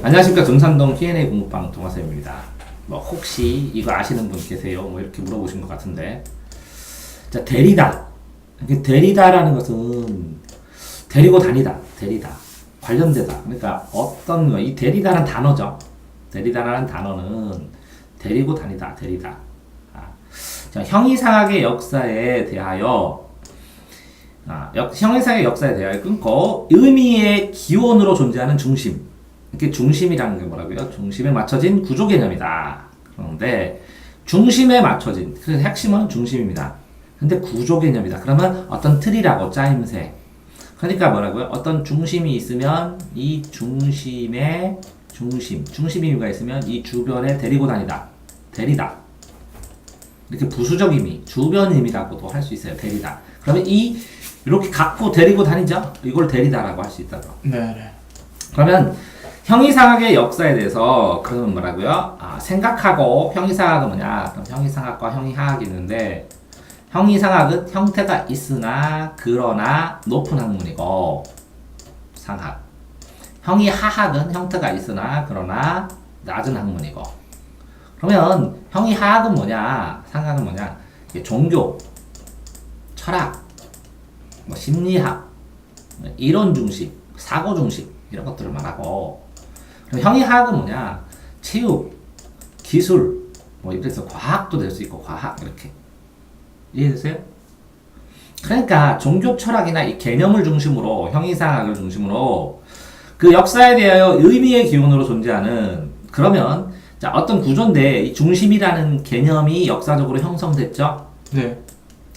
안녕하십니까. 등산동 Q&A 공부방 동화쌤입니다. 뭐 혹시 이거 아시는 분 계세요? 뭐 이렇게 물어보신 것 같은데, 자, 데리다. 데리다라는 것은 데리고 다니다, 데리다, 관련되다. 그러니까 어떤 거, 이 데리다라는 단어죠. 데리다라는 단어는 데리고 다니다, 데리다. 자, 형이상학의 역사에 대하여 형이상의 역사에 대하여 끊고 의미의 기원으로 존재하는 중심. 이렇게 중심이라는 게 뭐라고요? 중심에 맞춰진 구조 개념이다. 그런데 중심에 맞춰진, 그래서 핵심은 중심입니다. 근데 구조 개념이다. 그러면 어떤 틀이라고 짜임새. 그러니까 뭐라고요? 어떤 중심이 있으면 이 중심의 중심 의미가 있으면 이 주변에 데리고 다니다, 데리다. 이렇게 부수적 의미, 주변 의미라고도 할 수 있어요. 데리다. 그러면 이렇게 갖고 데리고 다니죠? 이걸 데리다라고 할 수 있다고. 네. 그러면 형이상학의 역사에 대해서 그러면 뭐라고요? 생각하고 형이상학은 뭐냐? 그럼 형이상학과 형이하학이 있는데, 형이상학은 형태가 있으나 그러나 높은 학문이고 상학. 형이하학은 형태가 있으나 그러나 낮은 학문이고. 그러면 형이하학은 뭐냐? 상학은 뭐냐? 이게 종교, 철학, 뭐 심리학, 이론 중심, 사고 중심 이런 것들을 말하고. 그럼 형이하학은 뭐냐? 체육, 기술, 뭐 이래서 과학도 될 수 있고 과학 이렇게. 이해되세요? 그러니까 종교 철학이나 이 개념을 중심으로 형이상학을 중심으로 그 역사에 대하여 의미의 기원으로 존재하는, 그러면 자, 어떤 구조인데 이 중심이라는 개념이 역사적으로 형성됐죠? 네.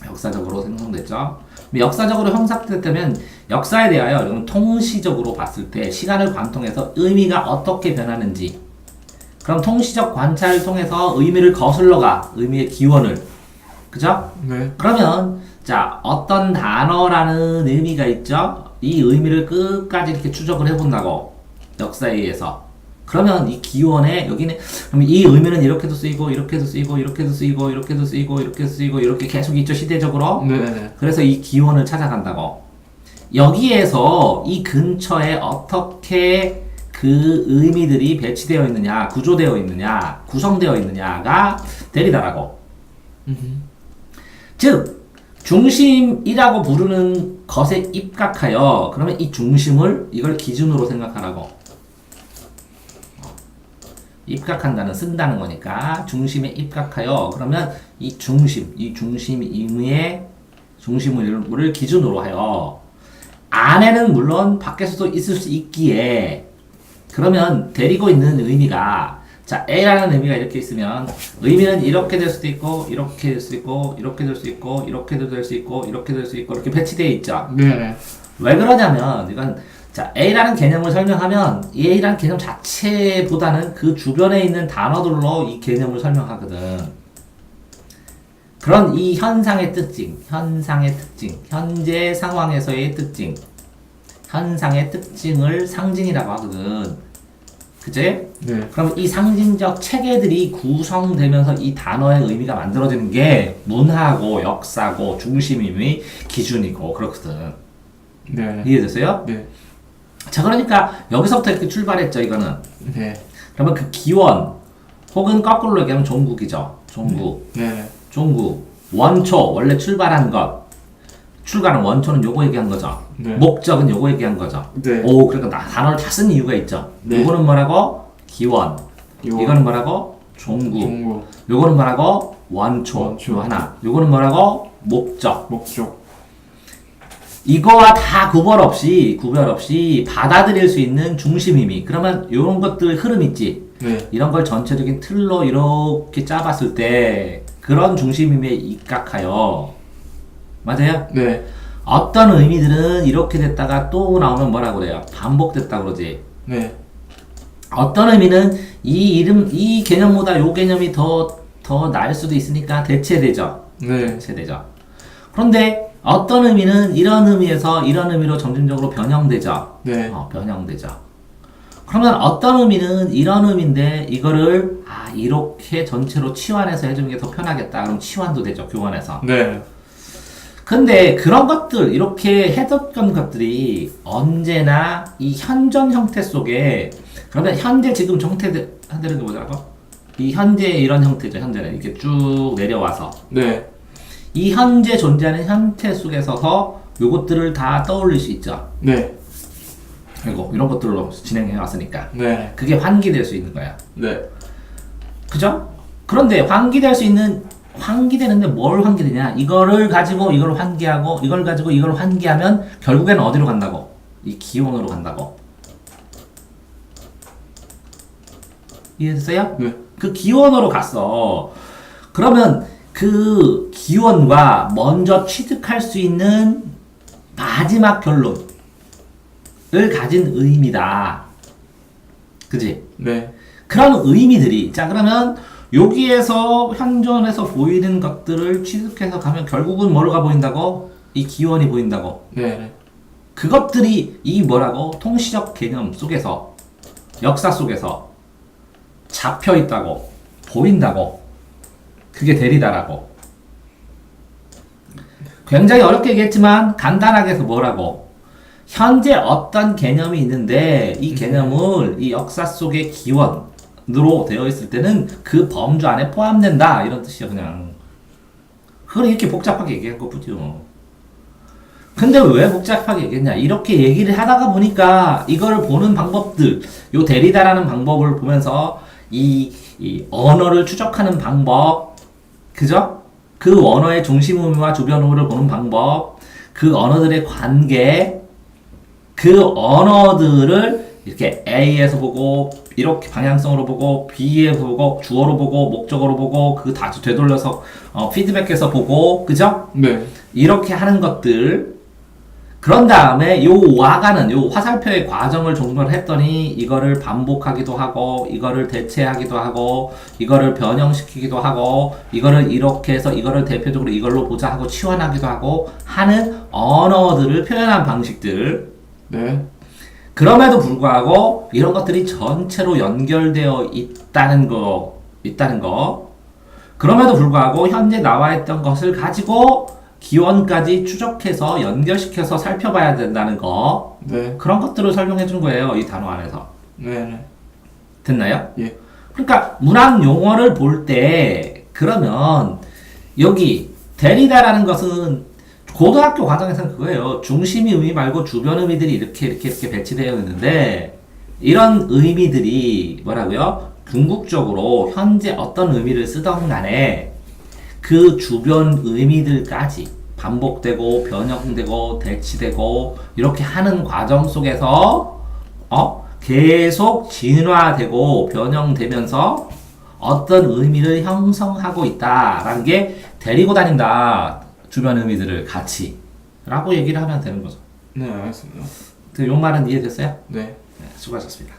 역사적으로 형성됐죠? 역사적으로 형성됐다면 역사에 대하여 이런 통시적으로 봤을 때 시간을 관통해서 의미가 어떻게 변하는지, 그럼 통시적 관찰을 통해서 의미를 거슬러가, 의미의 기원을. 그죠? 네. 그러면 자, 어떤 단어라는 의미가 있죠? 이 의미를 끝까지 이렇게 추적을 해본다고, 역사에 의해서. 그러면 이 기원에 여기는, 그러면 이 의미는 이렇게도 쓰이고 이렇게도 쓰이고 이렇게도 쓰이고 이렇게도 쓰이고 이렇게도 쓰이고 이렇게 계속 있죠, 시대적으로. 네. 그래서 이 기원을 찾아간다고. 여기에서 이 근처에 어떻게 그 의미들이 배치되어 있느냐, 구조되어 있느냐, 구성되어 있느냐가 데리다라고. 즉 중심이라고 부르는 것에 입각하여, 그러면 이 중심을, 이걸 기준으로 생각하라고. 입각한다는, 쓴다는 거니까 중심에 입각하여, 그러면 이 중심 의미의 중심을 기준으로 하여, 안에는 물론 밖에서도 있을 수 있기에, 그러면 데리고 있는 의미가, 자, A라는 의미가 이렇게 있으면 의미는 이렇게 될 수도 있고 이렇게 될 수 있고 이렇게 될 수 있고 이렇게도 될 수 있고 이렇게 될 수 있고 이렇게 배치되어 있죠. 네. 왜 그러냐면, 이건 자, A라는 개념을 설명하면 이 A라는 개념 자체보다는 그 주변에 있는 단어들로 이 개념을 설명하거든. 그런 이 현상의 특징, 현재 상황에서의 특징, 현상의 특징을 상징이라고 하거든. 그제? 네. 그럼 이 상징적 체계들이 구성되면서 이 단어의 의미가 만들어지는 게 문화고 역사고 중심임의 기준이고 그렇거든. 네. 이해됐어요? 네. 자, 그러니까 여기서부터 이렇게 출발했죠, 이거는. 네. 그러면 그 기원, 혹은 거꾸로 얘기하면 종국이죠. 종국. 네. 종국. 원초, 원래 출발한 것. 출발한 원초는 요거 얘기한 거죠. 네. 목적은 요거 얘기한 거죠. 네. 오, 그러니까 단어를 다 쓴 이유가 있죠. 네. 요거는 뭐라고? 기원. 이거는 뭐라고? 종국. 종국. 요거는 뭐라고? 원초. 요 하나. 요거는 뭐라고? 목적. 이거와 다 구별 없이 받아들일 수 있는 중심의미. 그러면 요런 것들 흐름 있지. 네. 이런 걸 전체적인 틀로 이렇게 짜봤을 때 그런 중심의미에 입각하여, 맞아요? 네. 어떤 의미들은 이렇게 됐다가 또 나오면 뭐라고 그래요? 반복됐다 그러지. 네. 어떤 의미는 이 개념보다 요 개념이 더 나을 수도 있으니까 대체되죠. 네. 대체되죠. 그런데 어떤 의미는 이런 의미에서 이런 의미로 점진적으로 변형되죠. 네. 변형되죠. 그러면 어떤 의미는 이런 의미인데 이거를 이렇게 전체로 치환해서 해주는 게 더 편하겠다. 그럼 치환도 되죠. 교환해서. 네. 근데 그런 것들, 이렇게 해뒀던 것들이 언제나 이 현존 형태 속에 그러면 현재 지금 형태들은 뭐라고? 이 현재 이런 형태죠. 현재는 이렇게 쭉 내려와서 네. 이 현재 존재하는 형태 속에서 요것들을 다 떠올릴 수 있죠. 네. 그리고 이런 것들로 진행해 왔으니까 네. 그게 환기될 수 있는 거야. 네. 그죠? 그런데 환기되는데 뭘 환기되냐? 이거를 가지고 이걸 환기하고 이걸 가지고 이걸 환기하면 결국에는 어디로 간다고? 이 기원으로 간다고. 이해됐어요? 네. 그 기원으로 갔어. 그러면 그 기원과 먼저 취득할 수 있는 마지막 결론을 가진 의미다. 그지? 네. 그런 의미들이, 자, 그러면 여기에서 현존에서 보이는 것들을 취득해서 가면 결국은 뭐가 보인다고? 이 기원이 보인다고. 네. 그것들이 이 뭐라고? 통시적 개념 속에서, 역사 속에서 잡혀 있다고, 보인다고. 그게 대리다라고. 굉장히 어렵게 얘기했지만 간단하게 해서 뭐라고? 현재 어떤 개념이 있는데 이 개념을 이 역사 속의 기원으로 되어 있을 때는 그 범주 안에 포함된다 이런 뜻이야. 그냥 그걸 이렇게 복잡하게 얘기한 것뿐이요. 근데 왜 복잡하게 얘기했냐? 이렇게 얘기를 하다가 보니까 이거를 보는 방법들, 요 데리다라는 방법을 보면서 이 언어를 추적하는 방법, 그죠? 그 언어의 중심 의미와 주변 의미를 보는 방법, 그 언어들의 관계, 그 언어들을 이렇게 A에서 보고, 이렇게 방향성으로 보고, B에서 보고, 주어로 보고, 목적어로 보고, 그 다 되돌려서 피드백해서 보고, 그죠? 네. 이렇게 하는 것들. 그런 다음에 요 와가는 요 화살표의 과정을 종료를 했더니 이거를 반복하기도 하고 이거를 대체하기도 하고 이거를 변형시키기도 하고 이거를 이렇게 해서 이거를 대표적으로 이걸로 보자 하고 치환하기도 하고 하는 언어들을 표현한 방식들. 네. 그럼에도 불구하고 이런 것들이 전체로 연결되어 있다는 거. 그럼에도 불구하고 현재 나와 있던 것을 가지고 기원까지 추적해서 연결시켜서 살펴봐야 된다는 거. 네. 그런 것들을 설명해 준 거예요. 이 단어 안에서. 네. 됐나요? 예. 그러니까 문학 용어를 볼 때 그러면 여기 데리다라는 것은 고등학교 과정에서는 그거예요. 중심의 의미 말고 주변 의미들이 이렇게 배치되어 있는데 이런 의미들이 뭐라고요? 궁극적으로 현재 어떤 의미를 쓰던 간에 그 주변 의미들까지 반복되고 변형되고 대치되고 이렇게 하는 과정 속에서 계속 진화되고 변형되면서 어떤 의미를 형성하고 있다라는 게 데리고 다닌다. 주변 의미들을 같이 라고 얘기를 하면 되는 거죠. 네, 알겠습니다. 요 말은 이해됐어요? 네. 네, 수고하셨습니다.